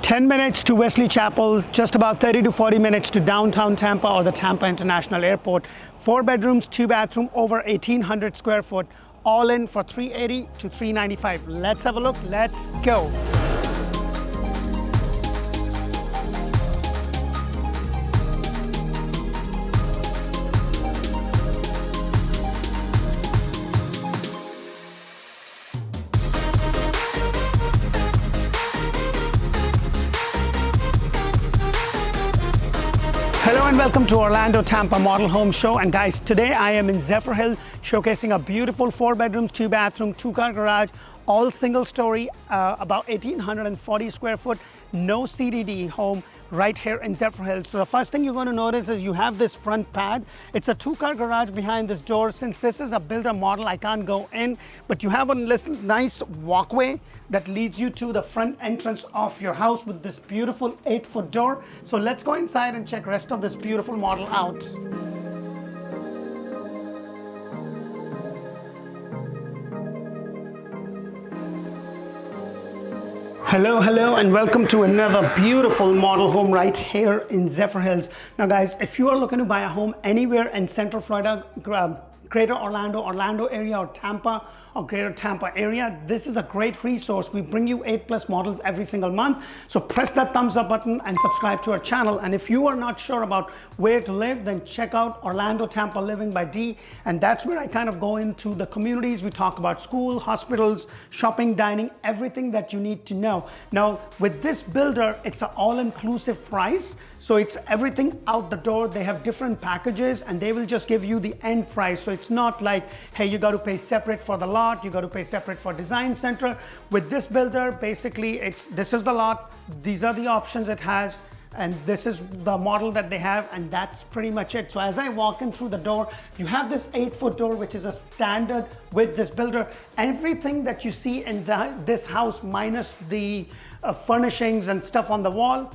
10 minutes to Wesley Chapel, just about 30 to 40 minutes to downtown Tampa or the Tampa International Airport. 4 bedrooms, 2 bathroom, over 1,800 square foot, all in for $380 to $395. Let's have a look. Let's go. Hello and welcome to Orlando Tampa Model Home Show. And guys, today I am in Zephyrhills showcasing a beautiful 4 bedrooms, 2 bathroom, 2-car garage, all single story, about 1,840 square foot, no CDD home right here in Zephyrhills. So the first thing you're going to notice is you have this front pad. It's a 2-car garage behind this door. Since this is a builder model, I can't go in, but you have a nice walkway that leads you to the front entrance of your house with this beautiful 8-foot door. So let's go inside and check rest of this beautiful model out. Hello and welcome to another beautiful model home right here in Zephyrhills. Now guys, if you are looking to buy a home anywhere in Central Florida, Greater Orlando area, or Tampa or Greater Tampa area, this is a great resource. We bring you 8+ models every single month. So press that thumbs up button and subscribe to our channel. And if you are not sure about where to live, then check out Orlando Tampa Living by D. And that's where I kind of go into the communities. We talk about school, hospitals, shopping, dining, everything that you need to know. Now with this builder, it's an all-inclusive price. So it's everything out the door. They have different packages and they will just give you the end price. So it's not like, hey, you got to pay separate for the lot, you got to pay separate for design center. With this builder, basically this is the lot, these are the options it has, and this is the model that they have, and that's pretty much it. So as I walk in through the door, you have this 8-foot door, which is a standard with this builder. Everything that you see in this house, minus the furnishings and stuff on the wall,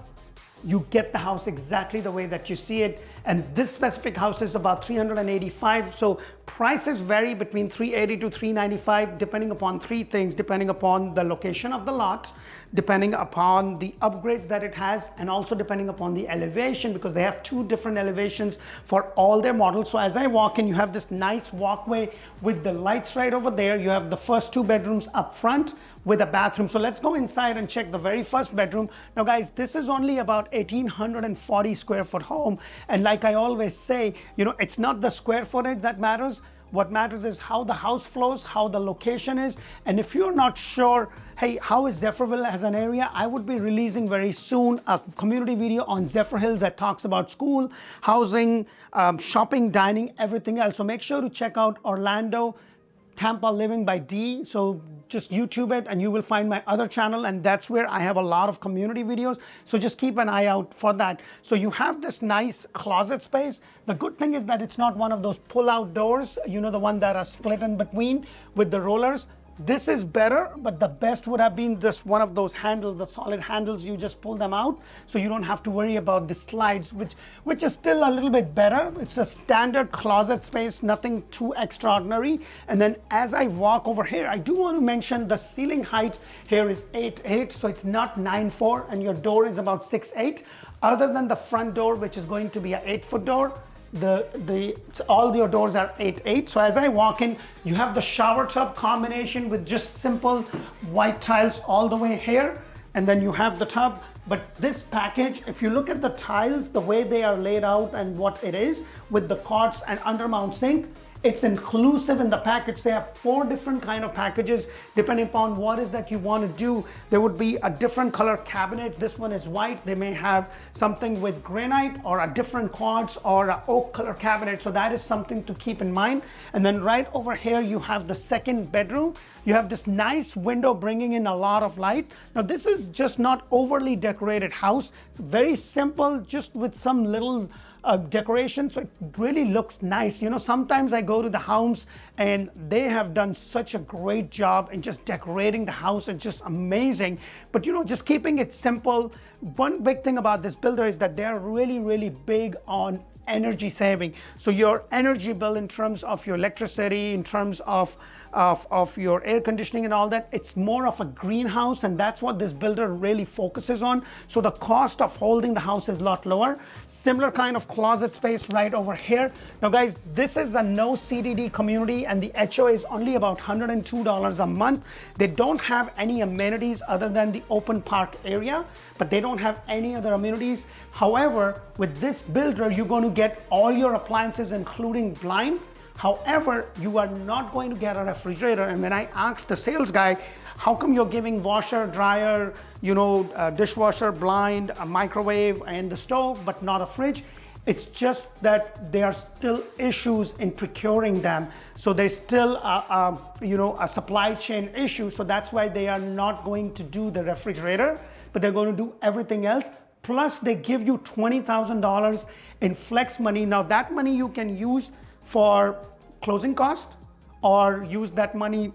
you get the house exactly the way that you see it. And this specific house is about $385. So prices vary between $380 to $395, depending upon 3 things: depending upon the location of the lot, depending upon the upgrades that it has, and also depending upon the elevation, because they have 2 different elevations for all their models. So as I walk in, you have this nice walkway with the lights right over there. You have the first 2 bedrooms up front with a bathroom. So let's go inside and check the very first bedroom. Now guys, this is only about 1,840 square foot home. And like I always say, you know, it's not the square footage that matters. What matters is how the house flows, how the location is. And if you're not sure, hey, how is Zephyrhills as an area? I would be releasing very soon a community video on Zephyrhills that talks about school, housing, shopping, dining, everything else. So make sure to check out Orlando Tampa Living by D. So just YouTube it and you will find my other channel, and that's where I have a lot of community videos. So just keep an eye out for that. So you have this nice closet space. The good thing is that it's not one of those pull-out doors, you know, the one that are split in between with the rollers. This is better, but the best would have been just one of those handles, the solid handles. You just pull them out, so you don't have to worry about the slides, which is still a little bit better. It's a standard closet space, nothing too extraordinary. And then as I walk over here, I do want to mention the ceiling height here is 8'8", so it's not 9'4", and your door is about 6'8". Other than the front door, which is going to be an 8-foot door, all your doors are 8'8". So as I walk in, you have the shower tub combination with just simple white tiles all the way here, and then you have the tub. But this package, if you look at the tiles, the way they are laid out and what it is with the quartz and undermount sink, it's inclusive in the package. They have 4 different kind of packages depending upon what is that you want to do. There would be a different color cabinet. This one is white. They may have something with granite or a different quartz or an oak color cabinet. So that is something to keep in mind. And then right over here, you have the second bedroom. You have this nice window bringing in a lot of light. Now this is just not overly decorated house. Very simple, just with some little decoration, so it really looks nice. You know, sometimes I go to the homes and they have done such a great job in just decorating the house. It's just amazing. But you know, just keeping it simple. One big thing about this builder is that they're really big on energy saving. So your energy bill in terms of your electricity, in terms of your air conditioning and all that, it's more of a greenhouse, and that's what this builder really focuses on. So the cost of holding the house is a lot lower. Similar kind of closet space right over here. Now guys, this is a no CDD community, and the HOA is only about $102 a month. They don't have any amenities other than the open park area, but they don't have any other amenities. However, with this builder, you're going to get all your appliances, including blind. However, you are not going to get a refrigerator. And when I asked the sales guy, how come you're giving washer, dryer, dishwasher, blind, a microwave, and the stove, but not a fridge? It's just that there are still issues in procuring them. So there's still a supply chain issue. So that's why they are not going to do the refrigerator, but they're going to do everything else. Plus they give you $20,000 in flex money. Now that money you can use for closing cost, or use that money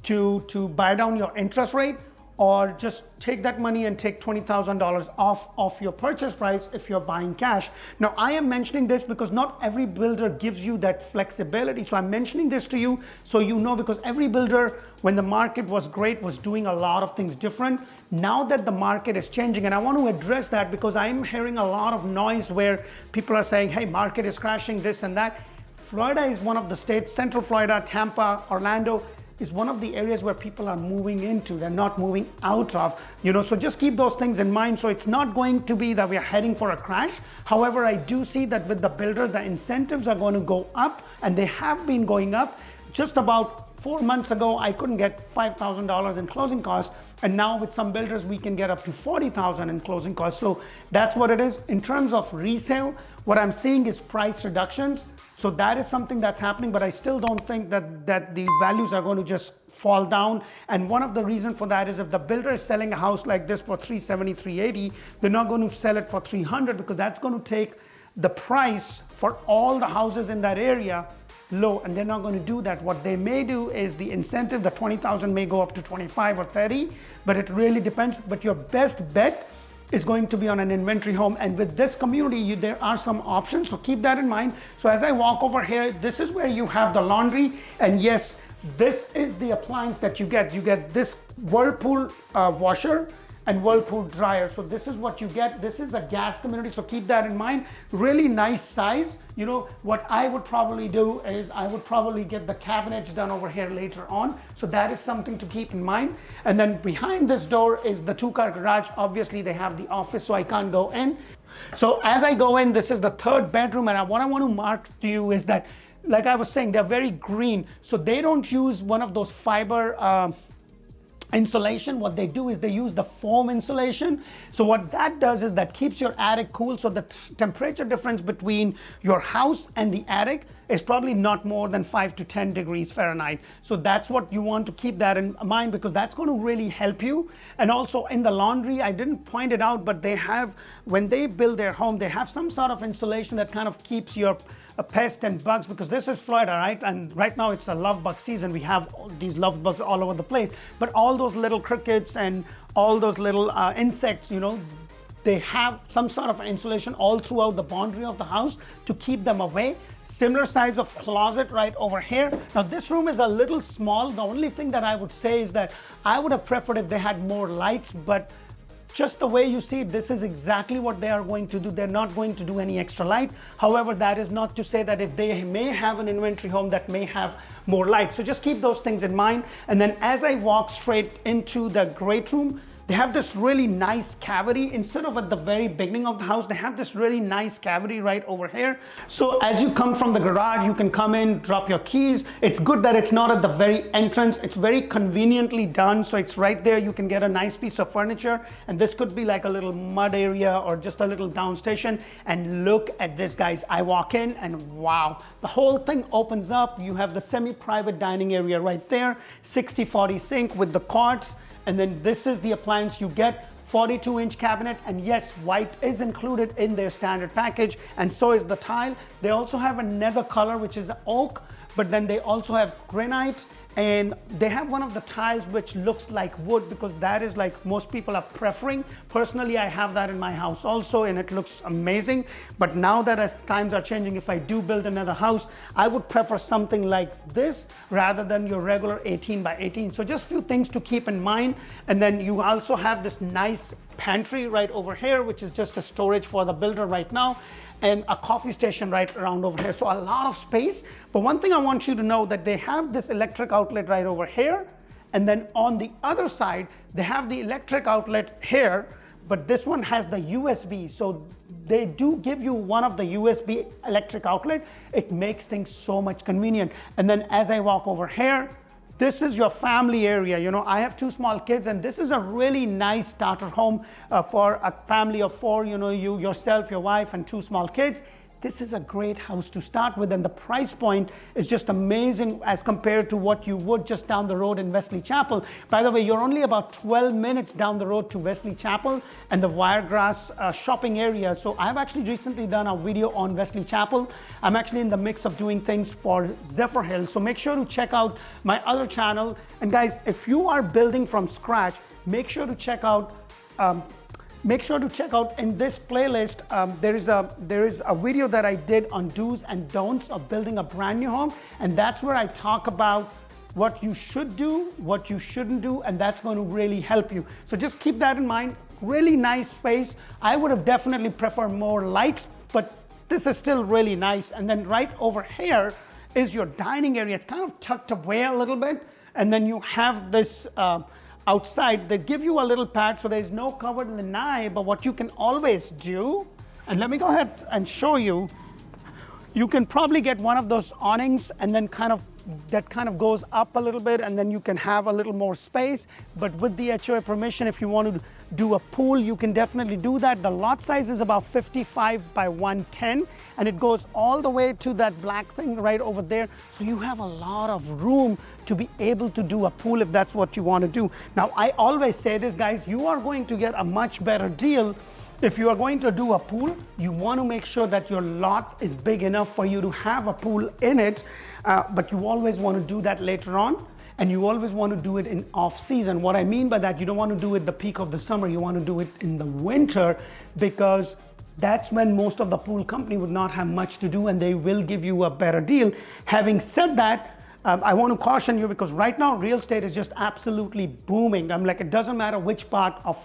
to buy down your interest rate, or just take that money and take $20,000 off your purchase price if you're buying cash. Now I am mentioning this because not every builder gives you that flexibility. So I'm mentioning this to you so you know, because every builder, when the market was great, was doing a lot of things different. Now that the market is changing, and I want to address that because I'm hearing a lot of noise where people are saying, hey, market is crashing, this and that. Florida is one of the states, Central Florida, Tampa, Orlando, is one of the areas where people are moving into. They're not moving out of, so just keep those things in mind. So it's not going to be that we're heading for a crash. However, I do see that with the builder, the incentives are going to go up, and they have been going up. Just about 4 months ago, I couldn't get $5,000 in closing costs. And now with some builders, we can get up to $40,000 in closing costs. So that's what it is. In terms of resale, what I'm seeing is price reductions. So that is something that's happening, but I still don't think that the values are going to just fall down. And one of the reasons for that is if the builder is selling a house like this for $370,000, $380,000, they're not going to sell it for $300,000, because that's going to take the price for all the houses in that area low, and they're not going to do that. What they may do is the incentive, the $20,000 may go up to $25,000 or $30,000, but it really depends. But your best bet is going to be on an inventory home. And with this community, there are some options, so keep that in mind. So as I walk over here, this is where you have the laundry, and yes, this is the appliance that you get. You get this Whirlpool washer and Whirlpool dryer. So this is what you get. This is a gas community, so keep that in mind. Really nice size. What I would probably do is I would probably get the cabinets done over here later on. So that is something to keep in mind. And then behind this door is the 2-car garage. Obviously they have the office, so I can't go in. So as I go in, this is the 3rd bedroom, and what I want to mark to you is that, like I was saying, they're very green. So they don't use one of those fiber insulation. What they do is they use the foam insulation. So what that does is that keeps your attic cool. So the temperature difference between your house and the attic is probably not more than 5 to 10 degrees Fahrenheit. So that's what you want to keep that in mind, because that's going to really help you. And also in the laundry, I didn't point it out, but they have, when they build their home, they have some sort of insulation that kind of keeps your pests and bugs, because this is Florida, right? And right now it's the love bug season. We have these love bugs all over the place, but all those little crickets and all those little insects, they have some sort of insulation all throughout the boundary of the house to keep them away. Similar size of closet right over here. Now this room is a little small. The only thing that I would say is that I would have preferred if they had more lights, but just the way you see it, this is exactly what they are going to do. They're not going to do any extra light. However, that is not to say that if they may have an inventory home that may have more light. So just keep those things in mind. And then as I walk straight into the great room, they have this really nice cavity. Instead of at the very beginning of the house, they have this really nice cavity right over here. So as you come from the garage, you can come in, drop your keys. It's good that it's not at the very entrance. It's very conveniently done. So it's right there. You can get a nice piece of furniture. And this could be like a little mud area or just a little downstation. And look at this, guys. I walk in and wow, the whole thing opens up. You have the semi-private dining area right there, 60/40 sink with the quartz. And then this is the appliance you get, 42-inch cabinet. And yes, white is included in their standard package, and so is the tile. They also have another color, which is oak, but then they also have granite and they have one of the tiles which looks like wood, because that is like most people are preferring. Personally, I have that in my house also, and it looks amazing. But now that as times are changing, if I do build another house, I would prefer something like this rather than your regular 18 by 18. So just few things to keep in mind. And then you also have this nice pantry right over here, which is just a storage for the builder right now, and a coffee station right around over here. So a lot of space. But one thing I want you to know, that they have this electric outlet right over here, and then on the other side they have the electric outlet here, but this one has the USB. So they do give you one of the USB electric outlet. It makes things so much convenient. And then as I walk over here, this is your family area. You know, I have 2 small kids, and this is a really nice starter home for a family of 4, you know, you, yourself, your wife, and 2 small kids. This is a great house to start with, and the price point is just amazing as compared to what you would just down the road in Wesley Chapel. By the way, you're only about 12 minutes down the road to Wesley Chapel and the Wiregrass shopping area. So I've actually recently done a video on Wesley Chapel. I'm actually in the mix of doing things for Zephyrhills, so make sure to check out my other channel. And guys, if you are building from scratch, make sure to check out in this playlist, there is a video that I did on do's and don'ts of building a brand new home, and that's where I talk about what you should do, what you shouldn't do, and that's going to really help you. So just keep that in mind. Really nice space. I would have definitely preferred more lights, but this is still really nice. And then right over here is your dining area. It's kind of tucked away a little bit, and then you have this outside. They give you a little pad, so there's no covered lanai. But what you can always do, and let me go ahead and show you, you can probably get one of those awnings, and then that kind of goes up a little bit, and then you can have a little more space. But with the HOA permission, if you want to do a pool, you can definitely do that. The lot size is about 55 by 110, and it goes all the way to that black thing right over there. So you have a lot of room to be able to do a pool if that's what you want to do. Now, I always say this, guys, you are going to get a much better deal. If you are going to do a pool, you want to make sure that your lot is big enough for you to have a pool in it, but you always want to do that later on, and you always want to do it in off season. What I mean by that, you don't want to do it the peak of the summer, you want to do it in the winter, because that's when most of the pool company would not have much to do, and they will give you a better deal. Having said that, I want to caution you, because right now real estate is just absolutely booming. I'm like, it doesn't matter which part of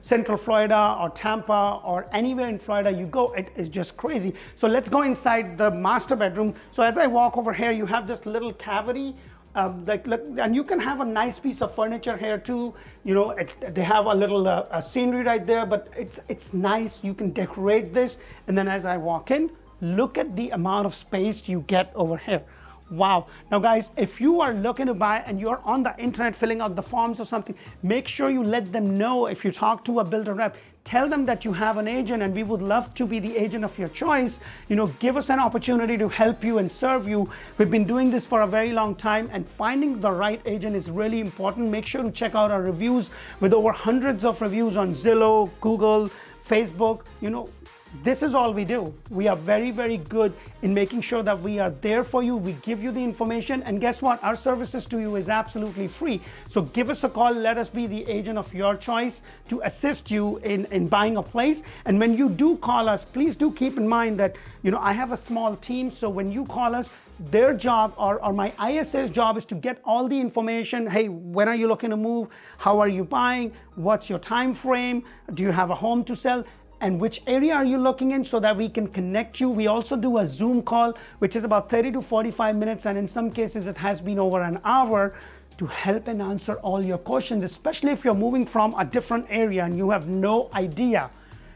Central Florida or Tampa or anywhere in Florida you go, it is just crazy. So let's go inside the master bedroom. So as I walk over here, you have this little cavity, and you can have a nice piece of furniture here too. You know, they have a little scenery right there, but it's nice. You can decorate this. And then as I walk in, look at the amount of space you get over here. Wow. Now guys, if you are looking to buy and you're on the internet filling out the forms or something, make sure you let them know. If you talk to a builder rep, tell them that you have an agent, and we would love to be the agent of your choice. You know, give us an opportunity to help you and serve you. We've been doing this for a very long time, and finding the right agent is really important. Make sure to check out our reviews with over hundreds of reviews on Zillow, Google, Facebook. You know, this is all we do. We are very, very good in making sure that we are there for you. We give you the information, and guess what? Our services to you is absolutely free. So give us a call. Let us be the agent of your choice to assist you in buying a place. And when you do call us, please do keep in mind that, you know, I have a small team. So when you call us, their job or my ISA's job is to get all the information. Hey, when are you looking to move? How are you buying? What's your time frame? Do you have a home to sell? And which area are you looking in, so that we can connect you. We also do a Zoom call, which is about 30 to 45 minutes, and in some cases it has been over an hour, to help and answer all your questions, especially if you're moving from a different area and you have no idea.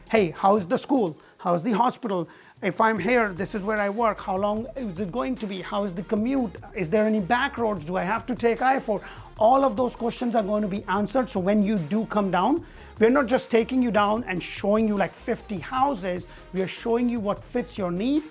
Hey, how's the school? How's the hospital? If I'm here, this is where I work. How long is it going to be? How is the commute? Is there any back roads? Do I have to take I-4? All of those questions are going to be answered. So when you do come down, we're not just taking you down and showing you like 50 houses. We are showing you what fits your need,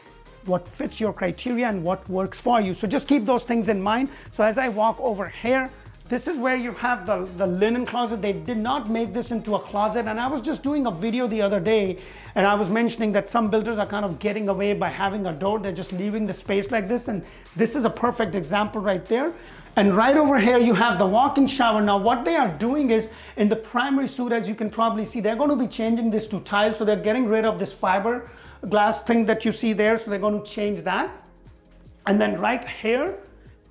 what fits your criteria, and what works for you. So just keep those things in mind. So as I walk over here, This is where you have the linen closet. They did not make this into a closet. And I was just doing a video the other day and I was mentioning that some builders are kind of getting away by having a door. They're just leaving the space like this. And this is a perfect example right there. And right over here, you have the walk-in shower. Now, what they are doing is in the primary suite, as you can probably see, they're going to be changing this to tile. So they're getting rid of this fiber glass thing that you see there. So they're going to change that. And then right here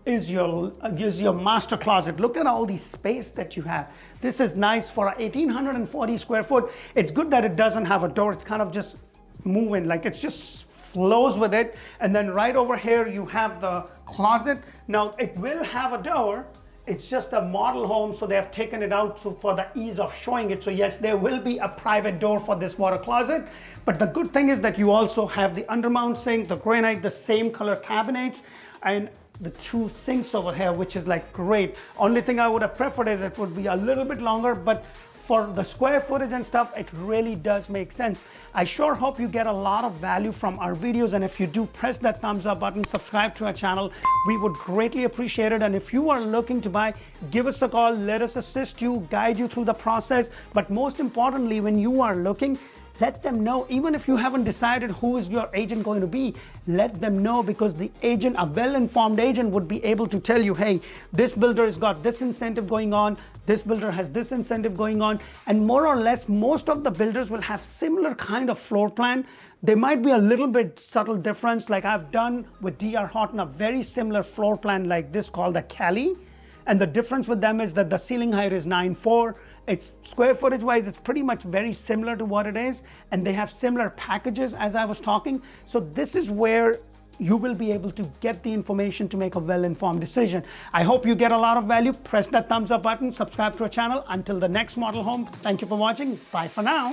is your master closet. Look at all the space that you have. This is nice for a 1,840 square foot. It's good that it doesn't have a door. It's kind of just moving, like it's just flows with it. And then right over here, you have the closet. Now it will have a door. It's just a model home, so they have taken it out for the ease of showing it. So yes, there will be a private door for this water closet. But the good thing is that you also have the undermount sink, the granite, the same color cabinets, and the 2 sinks over here, which is like great. Only thing I would have preferred is it would be a little bit longer, but for the square footage and stuff, it really does make sense. I sure hope you get a lot of value from our videos, and if you do, press that thumbs up button, subscribe to our channel. We would greatly appreciate it. And if you are looking to buy, give us a call. Let us assist you, guide you through the process. But most importantly, when you are looking, let them know. Even if you haven't decided who is your agent going to be, let them know, because the agent, a well-informed agent, would be able to tell you, hey, this builder has got this incentive going on, this builder has this incentive going on. And more or less, most of the builders will have similar kind of floor plan. There might be a little bit subtle difference, like I've done with DR Horton, a very similar floor plan like this called the Cali. And the difference with them is that the ceiling height is 9.4. It's square footage wise, it's pretty much very similar to what it is. And they have similar packages as I was talking. So this is where you will be able to get the information to make a well-informed decision. I hope you get a lot of value. Press that thumbs up button, subscribe to our channel. Until the next model home, thank you for watching. Bye for now.